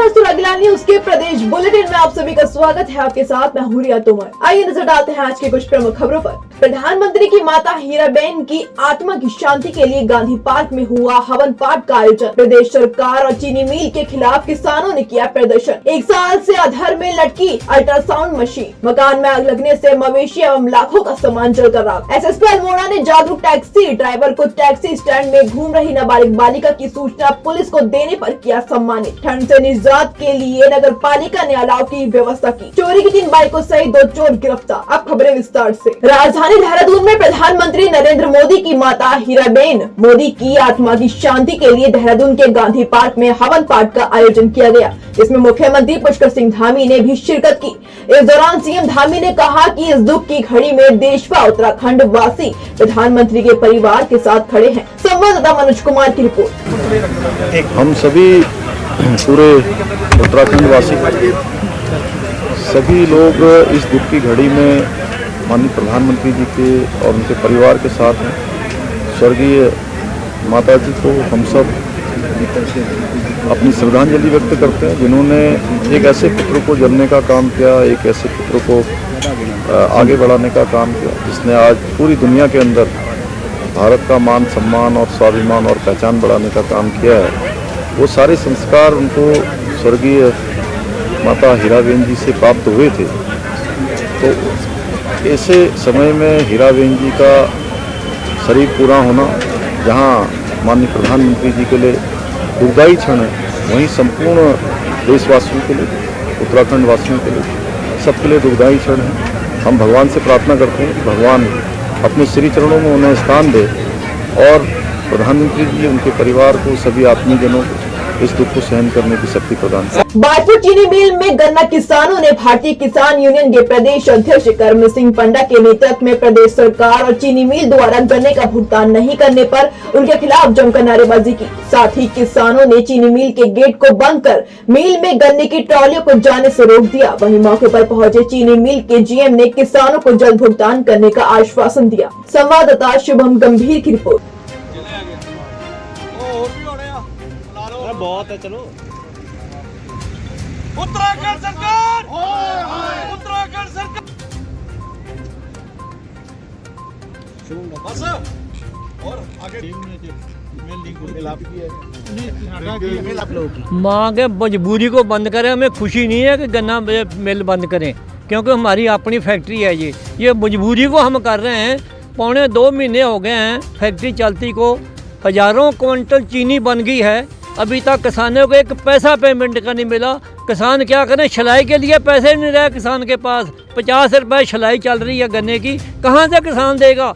नमस्कार, सुरागिला न्यूज के प्रदेश बुलेटिन में आप सभी का स्वागत है। आपके साथ मैं हूं रिया तोमर। आइए नजर डालते हैं आज की कुछ प्रमुख खबरों पर। प्रधानमंत्री की माता हीराबेन की आत्मा की शांति के लिए गांधी पार्क में हुआ हवन पाठ का आयोजन। प्रदेश सरकार और चीनी मिल के खिलाफ किसानों ने किया प्रदर्शन। 1 साल से अधर में लटकी अल्ट्रासाउंड मशीन, मकान में आग लगने से मवेशी एवं लाखों का सामान जलकर राख। एसएसपी अल्मोड़ा ने जागरूक टैक्सी ड्राइवर को टैक्सी स्टैंड में घूम रही नाबालिग बालिका की सूचना पुलिस को देने पर किया सम्मानित। ठंड से निजात के लिए नगर पालिका ने अलाव की व्यवस्था की। चोरी की 3 बाइकों सहित 2 चोर गिरफ्तार। अब खबरें विस्तार से। राजधानी देहरादून में प्रधानमंत्री नरेंद्र मोदी की माता हीराबेन मोदी की आत्मा की शांति के लिए देहरादून के गांधी पार्क में हवन पाठ का आयोजन किया गया। इसमें मुख्यमंत्री पुष्कर सिंह धामी ने भी शिरकत की। इस दौरान सीएम धामी ने कहा कि इस दुख की घड़ी में देश व उत्तराखंड वासी प्रधानमंत्री के परिवार के साथ खड़े हैं। संवाददाता मनोज कुमार की रिपोर्ट। हम सभी पूरे उत्तराखंड वासी सभी लोग इस दुख की घड़ी में माननीय प्रधानमंत्री जी के और उनके परिवार के साथ हैं। स्वर्गीय माता जी को हम सब अपनी श्रद्धांजलि व्यक्त करते हैं, जिन्होंने एक ऐसे पुत्र को जन्मने का काम किया, एक ऐसे पुत्र को आगे बढ़ाने का काम किया, जिसने आज पूरी दुनिया के अंदर भारत का मान सम्मान और स्वाभिमान और पहचान बढ़ाने का काम किया है। वो सारे संस्कार उनको स्वर्गीय माता हीराबेन जी से प्राप्त हुए थे। तो ऐसे समय में हीराबेन जी का शरीर पूरा होना, जहाँ माननीय प्रधानमंत्री जी के लिए दुर्दायी क्षण है, वहीं संपूर्ण देशवासियों के लिए, उत्तराखंड वासियों के लिए, सबके लिए दुर्दायी क्षण है। हम भगवान से प्रार्थना करते हैं कि भगवान अपने श्री चरणों में उन्हें स्थान दे और प्रधानमंत्री जी उनके परिवार को, सभी आत्मीयजनों को इस दुख को सहन करने की शक्ति प्रदान करें। बाजपुर चीनी मिल में गन्ना किसानों ने भारतीय किसान यूनियन के प्रदेश अध्यक्ष कर्म सिंह पंडा के नेतृत्व में प्रदेश सरकार और चीनी मिल द्वारा गन्ने का भुगतान नहीं करने पर उनके खिलाफ जमकर नारेबाजी की। साथ ही किसानों ने चीनी मिल के गेट को बंद कर मिल में गन्ने की ट्रॉलियों को जाने से रोक दिया। वहीं मौके पर पहुंचे चीनी मिल के जीएम ने किसानों को जल्द भुगतान करने का आश्वासन दिया। संवाददाता शुभम गंभीर की रिपोर्ट। बहुत है, चलो। उत्तराखंड सरकार, उत्तराखंड सरकार। बस और आगे मांग है मजबूरी को बंद करें। हमें खुशी नहीं है कि गन्ना मिल बंद करें, क्योंकि हमारी अपनी फैक्ट्री है। ये मजबूरी को हम कर रहे हैं। 2.25 महीने हो गए हैं फैक्ट्री चलती को। हजारों क्विंटल चीनी बन गई है, अभी तक किसानों को एक पैसा पेमेंट का नहीं मिला। किसान क्या करें, छलाई के लिए पैसे नहीं रहे किसान के पास। 50 रुपये छलाई चल रही है गन्ने की, कहाँ से किसान देगा।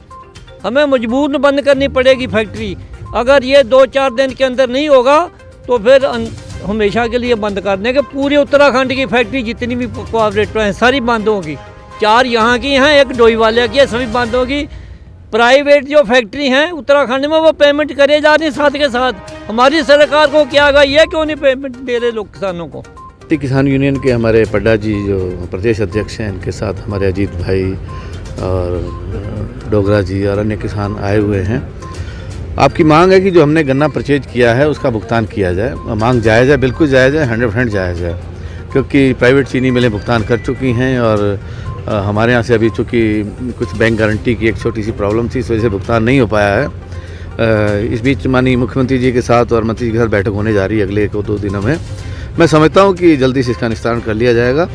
हमें मजबूर बंद करनी पड़ेगी फैक्ट्री। अगर ये 2-4 दिन के अंदर नहीं होगा तो फिर हमेशा के लिए बंद कर देंगे। पूरे उत्तराखंड की फैक्ट्री जितनी भी कोऑपरेटिव हैं सारी बंद होगी। 4 यहाँ की हैं, 1 डोईवाले की है, सभी बंद होगी। प्राइवेट जो फैक्ट्री हैं उत्तराखंड में वो पेमेंट करे जा रही हैं साथ के साथ। हमारी सरकार को क्या गई है, क्यों नहीं पेमेंट दे रहे लोग किसानों को। किसान यूनियन के हमारे पड्डा जी जो प्रदेश अध्यक्ष हैं, इनके साथ हमारे अजीत भाई और डोगरा जी और अन्य किसान आए हुए हैं। आपकी मांग है कि जो हमने गन्ना परचेज किया है उसका भुगतान किया जाए। मांग जायज़ है, बिल्कुल जायज़ है, 100% जायज़ है, क्योंकि प्राइवेट चीनी मिलें भुगतान कर चुकी हैं और हमारे यहाँ से अभी चूँकि कुछ बैंक गारंटी की एक छोटी सी प्रॉब्लम थी, इस वजह से भुगतान नहीं हो पाया है। इस बीच माननीय मुख्यमंत्री जी के साथ और मंत्री जी के साथ बैठक होने जा रही है अगले 1-2 दिनों में। मैं समझता हूँ कि जल्दी से इसका निस्तारण कर लिया जाएगा।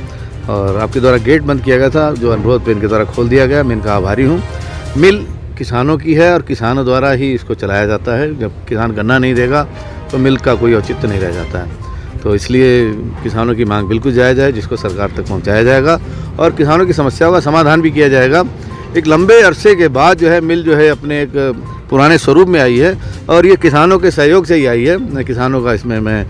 और आपके द्वारा गेट बंद किया गया था, जो अनुरोध पे इनके द्वारा खोल दिया गया, मैं इनका आभारी हूँ। मिल किसानों की है और किसानों द्वारा ही इसको चलाया जाता है। जब किसान गन्ना नहीं देगा तो मिल का कोई औचित्य नहीं रह जाता है। तो इसलिए किसानों की मांग बिल्कुल जायज़ है, जिसको सरकार तक पहुंचाया जाएगा और किसानों की समस्याओं का समाधान भी किया जाएगा। एक लंबे अरसे के बाद जो है मिल जो है अपने एक पुराने स्वरूप में आई है और ये किसानों के सहयोग से ही आई है। मैं किसानों का इसमें मैं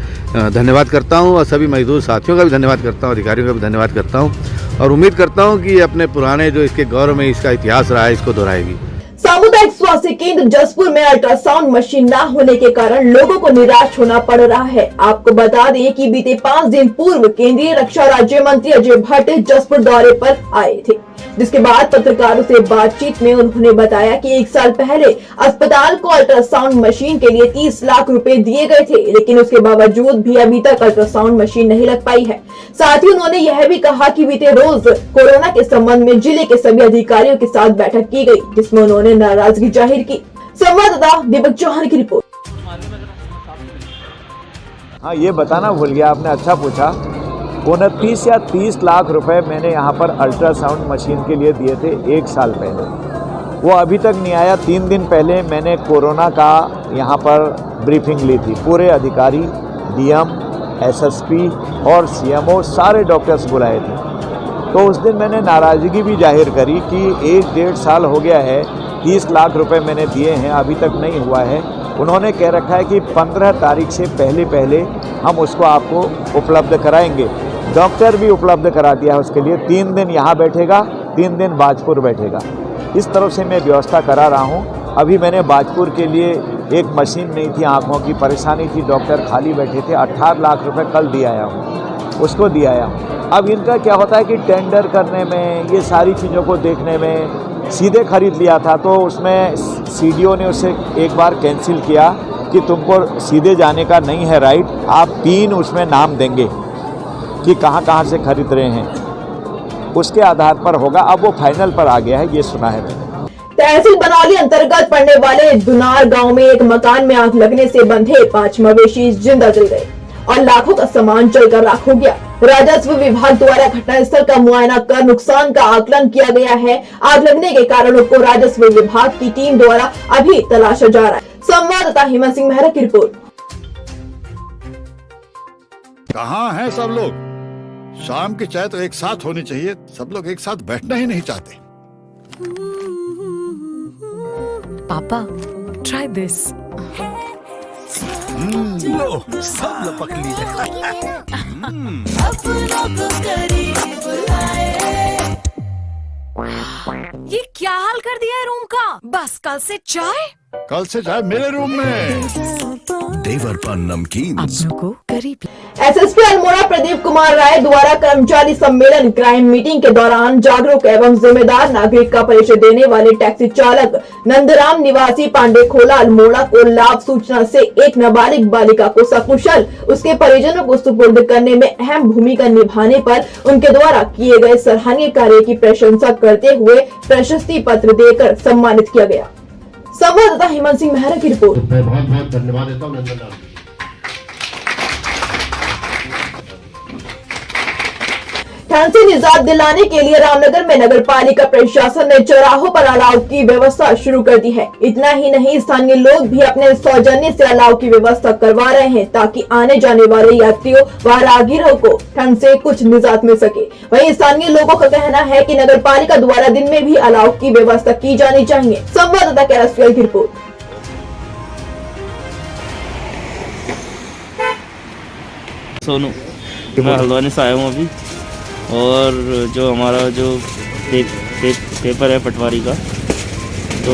धन्यवाद करता हूं और सभी मजदूर साथियों का भी धन्यवाद करता हूं, अधिकारियों का भी धन्यवाद करता हूं और उम्मीद करता हूं कि अपने पुराने जो इसके गौरव में इसका इतिहास रहा है इसको दोहराएगी। सामुदायिक स्वास्थ्य केंद्र जसपुर में अल्ट्रासाउंड मशीन न होने के कारण लोगों को निराश होना पड़ रहा है। आपको बता दें कि बीते 5 दिन पूर्व केंद्रीय रक्षा राज्य मंत्री अजय भट्ट जसपुर दौरे पर आए थे। जिसके बाद पत्रकारों से बातचीत में उन्होंने बताया कि 1 साल पहले अस्पताल को अल्ट्रासाउंड मशीन के लिए 30 लाख रुपए दिए गए थे, लेकिन उसके बावजूद भी अभी तक अल्ट्रासाउंड मशीन नहीं लग पाई है। साथ ही उन्होंने यह भी कहा कि बीते रोज कोरोना के संबंध में जिले के सभी अधिकारियों के साथ बैठक की गई, जिसमें उन्होंने नाराजगी जाहिर की। संवाददाता दीपक चौहान की रिपोर्ट। हाँ, ये बताना भूल गया, आपने अच्छा पूछा। 29 या 30 लाख रुपए मैंने यहाँ पर अल्ट्रासाउंड मशीन के लिए दिए थे 1 साल पहले, वो अभी तक नहीं आया। 3 दिन पहले मैंने कोरोना का यहाँ पर ब्रीफिंग ली थी, पूरे अधिकारी, डीएम, एसएसपी और सीएमओ सारे डॉक्टर्स बुलाए थे। तो उस दिन मैंने नाराज़गी भी जाहिर करी कि 1-1.5 साल हो गया है, 30 लाख रुपए मैंने दिए हैं, अभी तक नहीं हुआ है। उन्होंने कह रखा है कि 15 तारीख से पहले हम उसको आपको उपलब्ध कराएंगे। डॉक्टर भी उपलब्ध करा दिया है उसके लिए। 3 दिन यहाँ बैठेगा, 3 दिन बाजपुर बैठेगा। इस तरह से मैं व्यवस्था करा रहा हूँ। अभी मैंने बाजपुर के लिए एक मशीन नहीं थी, आँखों की परेशानी थी, डॉक्टर खाली बैठे थे, 18 लाख रुपए कल दिया आया हूँ, उसको दिया आया हूँ। अब इनका क्या होता है कि टेंडर करने में, ये सारी चीज़ों को देखने में, सीधे खरीद लिया था तो उसमें सीडीओ ने उसे एक बार कैंसिल किया कि तुमको सीधे जाने का नहीं है राइट, आप 3 उसमें नाम देंगे कि कहाँ से खरीद रहे हैं, उसके आधार पर होगा। अब वो फाइनल पर आ गया है, ये सुना है मैंने। तहसील बनौली अंतर्गत पड़ने वाले दुनार गांव में एक मकान में आग लगने से बंधे 5 मवेशी जिंदा जल गए और लाखों का सामान जलकर राख हो गया। राजस्व विभाग द्वारा घटनास्थल का मुआयना कर नुकसान का आकलन किया गया है। आग लगने के कारणों को राजस्व विभाग की टीम द्वारा अभी तलाशा जा रहा है। संवाददाता हेमंत सिंह मेहरा की रिपोर्ट। कहाँ हैं सब लोग? शाम की चाय तो एक साथ होनी चाहिए, सब लोग एक साथ बैठना ही नहीं चाहते। पापा, try this. लो, सब लपक लिए। ये क्या हाल कर दिया है रूम का? बस कल से चाय? कल से चाय मेरे रूम में। देवर पान नमकीन। अपनों को करीब। एसएसपी अल्मोड़ा प्रदीप कुमार राय द्वारा कर्मचारी सम्मेलन क्राइम मीटिंग के दौरान जागरूक एवं जिम्मेदार नागरिक का परिचय देने वाले टैक्सी चालक नंदराम निवासी पांडेखोला अल्मोड़ा को लाभ सूचना से एक नाबालिग बालिका को सकुशल उसके परिजनों को सुपुर्द करने में अहम भूमिका निभाने पर उनके द्वारा किए गए सराहनीय कार्य की प्रशंसा करते हुए प्रशस्ति पत्र देकर सम्मानित किया गया। संवाददाता हेमंत सिंह मेहरा की रिपोर्ट। मैं बहुत बहुत धन्यवाद देता हूँ नंदन लाल। ठंड से निजात दिलाने के लिए रामनगर में नगर पालिका प्रशासन ने चौराहों पर अलाव की व्यवस्था शुरू कर दी है। इतना ही नहीं, स्थानीय लोग भी अपने सौजन्य से अलाव की व्यवस्था करवा रहे हैं ताकि आने जाने वाले यात्रियों व राहगीरों को ठंड से कुछ निजात मिल सके। वहीं स्थानीय लोगों का कहना है कि नगर पालिका द्वारा दिन में भी अलाव की व्यवस्था की जानी चाहिए। संवाददाता कैलाश की रिपोर्ट। सोनू, मैं हल्द्वानी से आया हूँ अभी, और जो हमारा जो पेपर है पटवारी का, तो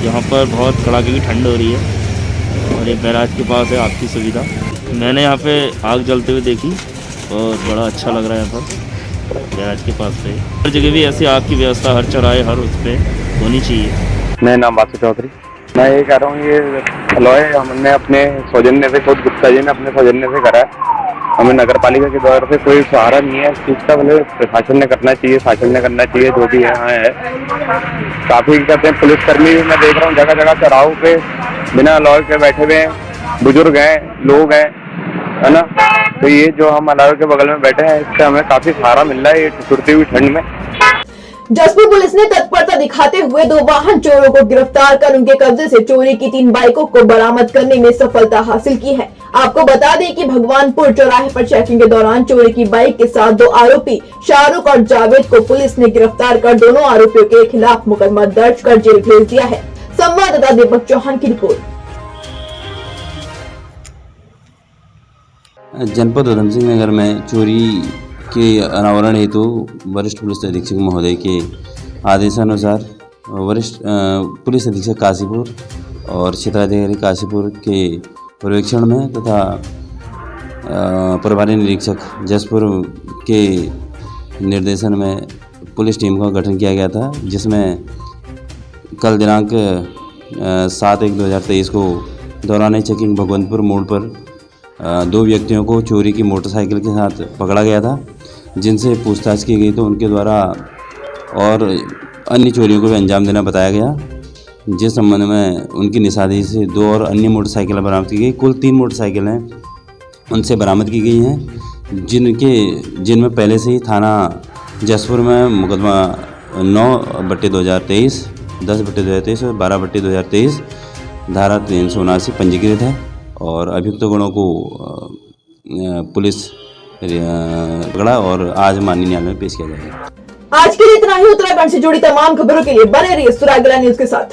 यहाँ पर बहुत कड़ाके की ठंड हो रही है और ये बैराज के पास है आपकी सुविधा। मैंने यहाँ पे आग जलते हुए देखी और बड़ा अच्छा लग रहा है यहाँ पर बैराज के पास पे। हर जगह भी ऐसी आग की व्यवस्था हर चौराहे हर उस पर होनी चाहिए। मेरा नाम बासु चौधरी। मैं ये कह रहा हूँ, ये अलॉय हमने अपने सौजन्य से, खुद गुप्ता जी ने अपने सौजन्य से करा है। हमें नगर पालिका के द्वारा से कोई सहारा नहीं है इस चीज़ का, भले प्रशासन ने करना चाहिए, शासन ने करना चाहिए, जो भी यहाँ है। काफ़ी कहते हैं पुलिसकर्मी भी मैं देख रहा हूँ जगह जगह चौराहों पे बिना अलॉय के बैठे हुए हैं, बुजुर्ग हैं, लोग हैं, है ना। तो ये जो हम अलॉय के बगल में बैठे हैं, इससे हमें काफ़ी सहारा मिल रहा है ये छुटती हुई ठंड में। जसपुर पुलिस ने तत्परता दिखाते हुए 2 वाहन चोरों को गिरफ्तार कर उनके कब्जे से चोरी की 3 बाइकों को बरामद करने में सफलता हासिल की है। आपको बता दें कि भगवानपुर चौराहे पर चेकिंग के दौरान चोरी की बाइक के साथ 2 आरोपी शाहरुख और जावेद को पुलिस ने गिरफ्तार कर दोनों आरोपियों के खिलाफ मुकदमा दर्ज कर जेल भेज दिया है। संवाददाता दीपक चौहान की रिपोर्ट। जनपद उधम सिंह नगर में चोरी के अनावरण हेतु वरिष्ठ पुलिस अधीक्षक महोदय के आदेशानुसार वरिष्ठ पुलिस अधीक्षक काशीपुर और क्षेत्राधिकारी काशीपुर के पर्यवेक्षण में तथा प्रभारी निरीक्षक जसपुर के निर्देशन में पुलिस टीम का गठन किया गया था, जिसमें कल दिनांक 7/1/2023 को दौरान चेकिंग भगवंतपुर मोड़ पर 2 व्यक्तियों को चोरी की मोटरसाइकिल के साथ पकड़ा गया था, जिनसे पूछताछ की गई तो उनके द्वारा और अन्य चोरियों को भी अंजाम देना बताया गया, जिस संबंध में उनकी निशानी से 2 और अन्य मोटरसाइकिलें बरामद की गई। कुल 3 मोटरसाइकिलें उनसे बरामद की गई हैं, जिनमें पहले से ही थाना जसपुर में मुकदमा 9/2023, 10/2023 और 12/2023 धारा 379 पंजीकृत है और अभियुक्त गणों को पुलिस पकड़ा और आज माननीय न्यायालय में पेश किया जाएगा। आज के लिए इतना ही। उत्तराखंड से जुड़ी तमाम खबरों के लिए बने रहिए सुरागला न्यूज के साथ।